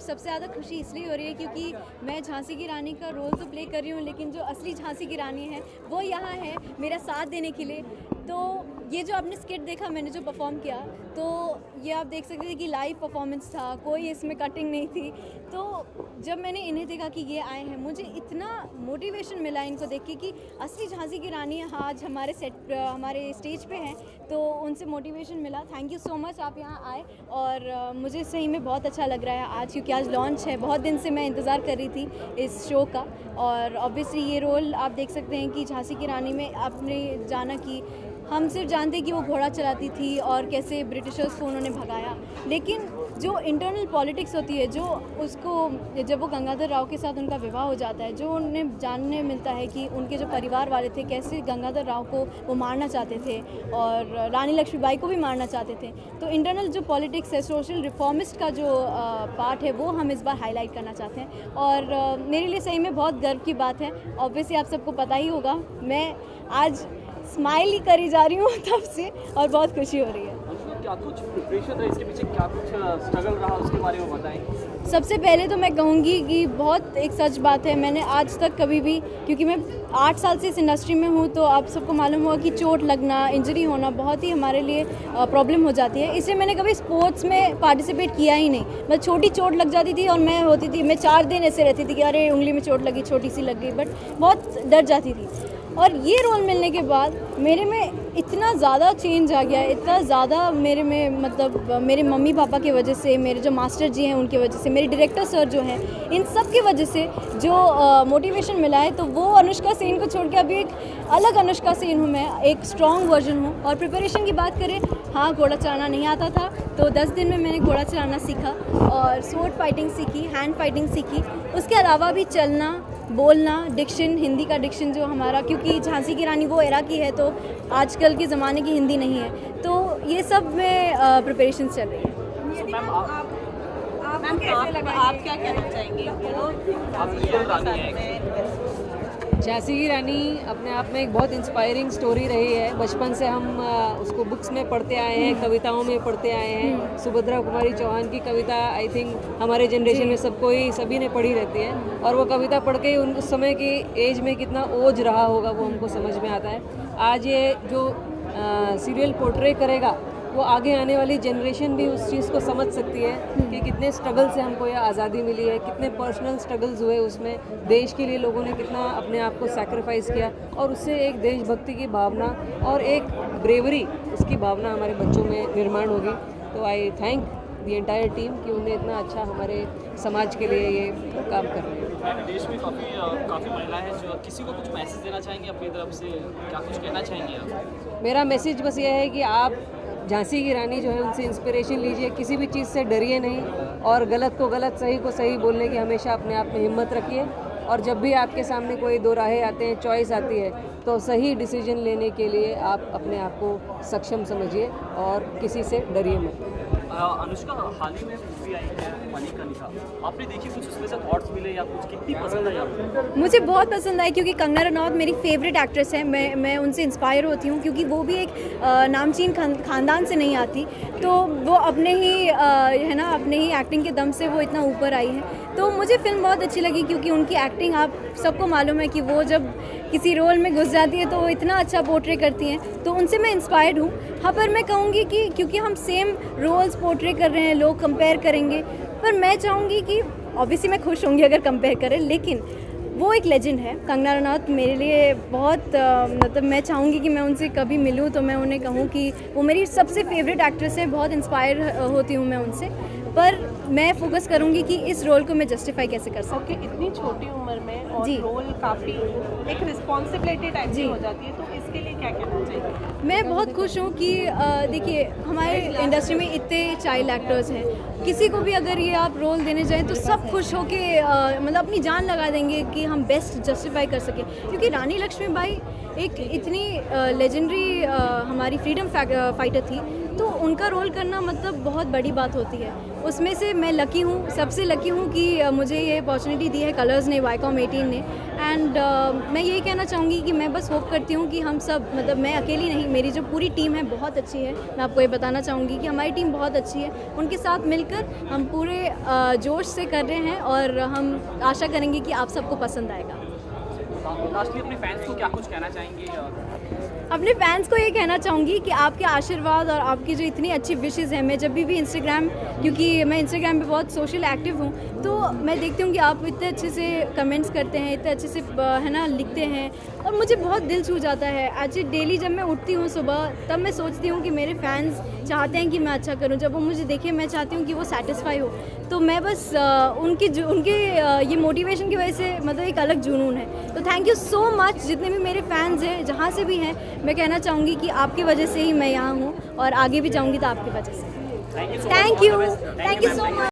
सबसे ज़्यादा खुशी इसलिए हो रही है क्योंकि मैं झांसी की रानी का रोल तो प्ले कर रही हूँ, लेकिन जो असली झांसी की रानी है वो यहाँ है मेरा साथ देने के लिए। तो ये जो आपने स्किट देखा मैंने जो परफॉर्म किया, तो ये आप देख सकते थे कि लाइव परफॉर्मेंस था, कोई इसमें कटिंग नहीं थी। तो जब मैंने इन्हें देखा कि ये आए हैं, मुझे इतना मोटिवेशन मिला इनको देख के कि असली झांसी की रानी आज हमारे हमारे स्टेज पे हैं, तो उनसे मोटिवेशन मिला। थैंक यू सो मच आप यहाँ आए, और मुझे सही में बहुत अच्छा लग रहा है आज, क्योंकि आज लॉन्च है। बहुत दिन से मैं इंतज़ार कर रही थी इस शो का, और ऑब्वियसली ये रोल आप देख सकते हैं कि झांसी की रानी में आपने जाना कि हम सिर्फ जानते कि वो घोड़ा चलाती थी और कैसे ब्रिटिशर्स को उन्होंने भगाया, लेकिन जो इंटरनल पॉलिटिक्स होती है, जो उसको जब वो गंगाधर राव के साथ उनका विवाह हो जाता है, जो उन्हें जानने मिलता है कि उनके जो परिवार वाले थे कैसे गंगाधर राव को वो मारना चाहते थे और रानी लक्ष्मीबाई को भी मारना चाहते थे। तो इंटरनल जो पॉलिटिक्स है, सोशल रिफॉर्मिस्ट का जो पार्ट है, वो हम इस बार हाईलाइट करना चाहते हैं, और मेरे लिए सही में बहुत गर्व की बात है। ऑब्वियसली आप सबको पता ही होगा, मैं आज स्माइल ही करी जा रही हूँ तब से, और बहुत खुशी हो रही है। क्या कुछ प्रिपरेशन रहा इसके पीछे, क्या कुछ स्ट्रगल रहा उसके बारे में बताएं। सबसे पहले तो मैं कहूँगी कि बहुत एक सच बात है, मैंने आज तक कभी भी, क्योंकि मैं 8 साल से इस इंडस्ट्री में हूँ, तो आप सबको मालूम होगा कि चोट लगना, इंजरी होना बहुत ही हमारे लिए प्रॉब्लम हो जाती है। इसलिए मैंने कभी स्पोर्ट्स में पार्टिसिपेट किया ही नहीं। मैं छोटी चोट लग जाती थी और मैं 4 दिन ऐसे रहती थी कि अरे उंगली में चोट लगी, छोटी सी लग गई, बट बहुत डर जाती थी। और ये रोल मिलने के बाद मेरे में इतना ज़्यादा चेंज आ गया, इतना ज़्यादा मेरे में, मतलब मेरे मम्मी पापा की वजह से, मेरे जो मास्टर जी हैं उनकी वजह से, मेरे डायरेक्टर सर जो हैं, इन सब की वजह से जो मोटिवेशन मिला है, तो वो अनुष्का सेन को छोड़ के अभी एक अलग अनुष्का सेन हूँ मैं, एक स्ट्रॉन्ग वर्जन हूँ। और प्रिपरेशन की बात करें, हाँ, घोड़ा चलाना नहीं आता था, तो 10 दिन में मैंने घोड़ा चलाना सीखा और स्वॉर्ड फाइटिंग सीखी, हैंड फाइटिंग सीखी। उसके अलावा भी चलना, बोलना, डिक्शन, हिंदी का डिक्शन जो हमारा, क्योंकि झांसी की रानी वो एरा की है, तो आजकल के ज़माने की हिंदी नहीं है, तो ये सब में प्रिपरेशन चल रही है। मैम आप क्या कहना चाहेंगे? आप रियल रानी हैं। झांसी की रानी अपने आप में एक बहुत इंस्पायरिंग स्टोरी रही है। बचपन से हम उसको बुक्स में पढ़ते आए हैं, कविताओं में पढ़ते आए हैं। सुभद्रा कुमारी चौहान की कविता आई थिंक हमारे जनरेशन में सभी ने पढ़ी रहती है, और वो कविता पढ़ के उस समय की एज में कितना ओज रहा होगा वो हमको समझ में आता है। आज ये जो सीरियल पोर्ट्रे करेगा, वो आगे आने वाली जनरेशन भी उस चीज़ को समझ सकती है कि कितने स्ट्रगल से हमको यह आज़ादी मिली है, कितने पर्सनल स्ट्रगल्स हुए उसमें, देश के लिए लोगों ने कितना अपने आप को सैक्रिफाइस किया, और उससे एक देशभक्ति की भावना और एक ब्रेवरी, उसकी भावना हमारे बच्चों में निर्माण होगी। तो आई थैंक द एंटायर टीम कि उन्हें इतना अच्छा हमारे समाज के लिए ये काम कर रहे हैं। देश में काफ़ी महिलाएं हैं, जो किसी को कुछ मैसेज देना चाहेंगे अपनी तरफ से, क्या कुछ कहना चाहेंगे आप? मेरा मैसेज बस ये है कि आप झांसी की रानी जो है उनसे इंस्पिरेशन लीजिए, किसी भी चीज़ से डरिए नहीं, और गलत को गलत, सही को सही बोलने की हमेशा अपने आप में हिम्मत रखिए। और जब भी आपके सामने कोई दो राहें आते हैं, चॉइस आती है, तो सही डिसीजन लेने के लिए आप अपने आप को सक्षम समझिए और किसी से डरिए मत। अनुष्का, हाल ही में मूवी आई है मणिकर्णिका, आपने देखी, कुछ उसमें से थॉट्स मिले या कुछ, कितनी पसंद आई आपको? मुझे बहुत पसंद आई, क्योंकि कंगना रनौत मेरी फेवरेट एक्ट्रेस है। मैं उनसे इंस्पायर होती हूँ, क्योंकि वो भी एक नामचीन खानदान से नहीं आती, तो वो अपने ही है ना, अपने ही एक्टिंग के दम से वो इतना ऊपर आई है। तो मुझे फिल्म बहुत अच्छी लगी, क्योंकि उनकी एक्टिंग, आप सबको मालूम है कि वो जब किसी रोल में घुस जाती है तो वो इतना अच्छा पोर्ट्रे करती हैं, तो उनसे मैं इंस्पायर्ड हूँ। हाँ, पर मैं कहूँगी कि क्योंकि हम सेम रोल्स पोर्ट्रे कर रहे हैं, लोग कंपेयर करेंगे, पर मैं चाहूँगी कि ऑब्वियसली मैं खुश होंगी अगर कंपेयर करें, लेकिन वो एक लेजेंड है। कंगना रनौत मेरे लिए बहुत मतलब मैं चाहूँगी कि मैं उनसे कभी मिलूँ तो मैं उन्हें कहूँ कि वो मेरी सबसे फेवरेट एक्ट्रेस है, बहुत इंस्पायर होती हूँ मैं उनसे। पर मैं फोकस करूँगी कि इस रोल को मैं जस्टिफाई कैसे कर सकूँ। इतनी छोटी उम्र में और जी। रोल काफ़ी एक रिस्पॉन्सिबिलिटी टाइप की हो जाती है, तो इसके लिए क्या कहना चाहिए? मैं बहुत खुश हूँ कि देखिए हमारे इंडस्ट्री में इतने चाइल्ड एक्टर्स हैं, किसी को भी अगर ये आप रोल देने जाएं तो सब खुश होके मतलब अपनी जान लगा देंगे कि हम बेस्ट जस्टिफाई कर सकें, क्योंकि रानी लक्ष्मीबाई एक इतनी लेजेंडरी हमारी फ्रीडम फाइटर थी, तो उनका रोल करना मतलब बहुत बड़ी बात होती है। उसमें से मैं लकी हूँ, सबसे लकी हूँ कि मुझे ये अपॉर्चुनिटी दी है कलर्स ने, वाईकॉम 18 ने। एंड मैं यही कहना चाहूँगी कि मैं बस होप करती हूँ कि हम सब, मतलब मैं अकेली नहीं, मेरी जो पूरी टीम है बहुत अच्छी है। मैं आपको ये बताना चाहूँगी कि हमारी टीम बहुत अच्छी है। उनके साथ मिलकर हम पूरे जोश से कर रहे हैं और हम आशा करेंगे कि आप सबको पसंद आएगा। लास्टली अपने फैंस को क्या कुछ कहना चाहेंगे? अपने फैंस को ये कहना चाहूँगी कि आपके आशीर्वाद और आपकी जो इतनी अच्छी विशेज़ हैं, मैं जब भी इंस्टाग्राम, क्योंकि मैं इंस्टाग्राम पे बहुत सोशल एक्टिव हूँ, तो मैं देखती हूँ कि आप इतने अच्छे से कमेंट्स करते हैं, इतने अच्छे से है ना लिखते हैं, और मुझे बहुत दिल छू जाता है। एक्चुअली डेली जब मैं उठती हूँ सुबह, तब मैं सोचती हूँ कि मेरे फैंस चाहते हैं कि मैं अच्छा करूँ। जब वो मुझे देखें, मैं चाहती हूँ कि वो सेटिस्फाई हो। तो मैं बस उनके ये मोटिवेशन की वजह से मतलब एक अलग जुनून है। तो थैंक यू सो मच जितने भी मेरे फैंस हैं, जहाँ से भी हैं। मैं कहना चाहूँगी कि आपकी वजह से ही मैं यहाँ हूँ और आगे भी जाऊँगी तो आपकी वजह से। Thank you so much.